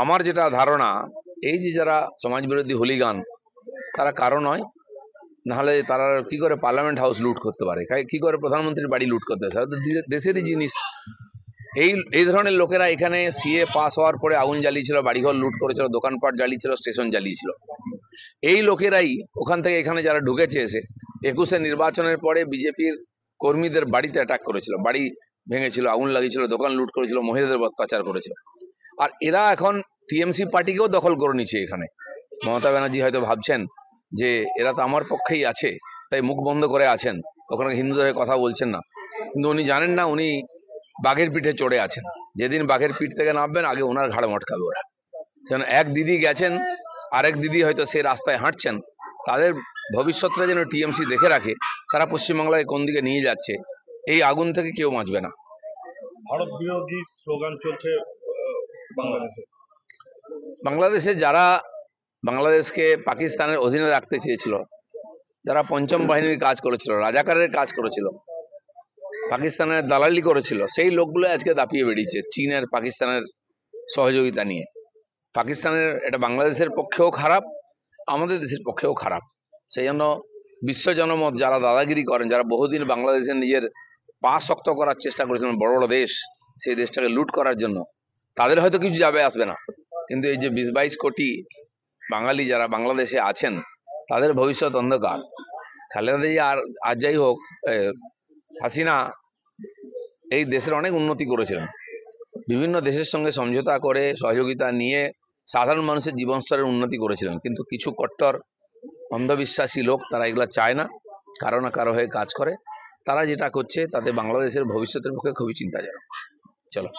আমার যেটা ধারণা, এই যে যারা সমাজবিরোধী হুলিগান, তারা কারো নয়। নাহলে তারা কি করে পার্লামেন্ট হাউস লুট করতে পারে, কি করে প্রধানমন্ত্রীর বাড়ি লুট করতে পারে? দেশেরই জিনিস। এই এই ধরনের লোকেরা এখানে সিএ পাস হওয়ার পরে আগুন জ্বালিয়েছিল, বাড়িঘর লুট করেছিল, দোকানপাট জ্বালিয়েছিল, স্টেশন জ্বালিয়েছিল। এই লোকেরাই ওখান থেকে এখানে যারা ঢুকেছে এসে 21-এ নির্বাচনের পরে বিজেপির কর্মীদের বাড়িতে অ্যাটাক করেছিল, বাড়ি ভেঙেছিল, আগুন লাগিয়েছিল, দোকান লুট করেছিল, মহিলাদের অত্যাচার করেছিল। আর এরা এখন টিএমসি পার্টিকেও দখল করে নিচ্ছে এখানে। মমতা ব্যানার্জি হয়তো ভাবছেন যে এরা তো আমার পক্ষেই আছে, তাই মুখ বন্ধ করে আছেন, ওখানে হিন্দুদের কথা বলছেন না। কিন্তু উনি জানেন না, উনি বাঘের পিঠে চড়ে আছেন। যেদিন বাঘের পিঠ থেকে নামবেন, আগে ওনার ঘাড়ে মটকাবে ওরা। যেন এক দিদি গেছেন, আরেক দিদি হয়তো সে রাস্তায় হাঁটছেন, তাদের ভবিষ্যৎটা যেন টিএমসি দেখে রাখে, তারা পশ্চিমবাংলায় কোন দিকে নিয়ে যাচ্ছে, এই আগুন থেকে কেউ বাঁচবে না। ভারত বিরোধী স্লোগান চলছে বাংলাদেশে। বাংলাদেশে যারা বাংলাদেশকে পাকিস্তানের অধীনে রাখতে চেয়েছিল, যারা পঞ্চম বাহিনীর কাজ করেছিল, রাজাকারের কাজ করেছিল, পাকিস্তানের দালালি করেছিল, সেই লোকগুলো আজকে দাপিয়ে বেরিয়েছে চীনের, পাকিস্তানের সহযোগিতা নিয়ে। পাকিস্তানের এটা বাংলাদেশের পক্ষেও খারাপ, আমাদের দেশের পক্ষেও খারাপ। সেই জন্য বিশ্ব জনমত যারা দাদাগিরি করেন, যারা বহুদিন বাংলাদেশের নিজের পা শক্ত করার চেষ্টা করেছিলেন, বড় বড় দেশ সেই দেশটাকে লুট করার জন্য, তাদের হয়তো কিছু যাবে আসবে না। কিন্তু এই যে 20-22 কোটি বাঙালি যারা বাংলাদেশে আছেন, তাদের ভবিষ্যৎ অন্ধকার। খালেদা জিয়া আর যাই হোক, হাসিনা এই দেশের অনেক উন্নতি করেছিলেন, বিভিন্ন দেশের সঙ্গে সমঝোতা করে সহযোগিতা নিয়ে সাধারণ মানুষের জীবন স্তরের উন্নতি করেছিলেন। কিন্তু কিছু কট্টর অন্ধবিশ্বাসী লোক, তারা এগুলা চায় না, কারো না কারো হয়ে কাজ করে। তারা যেটা করছে তাতে বাংলাদেশের ভবিষ্যতের পক্ষে খুবই চিন্তাজনক। চলো।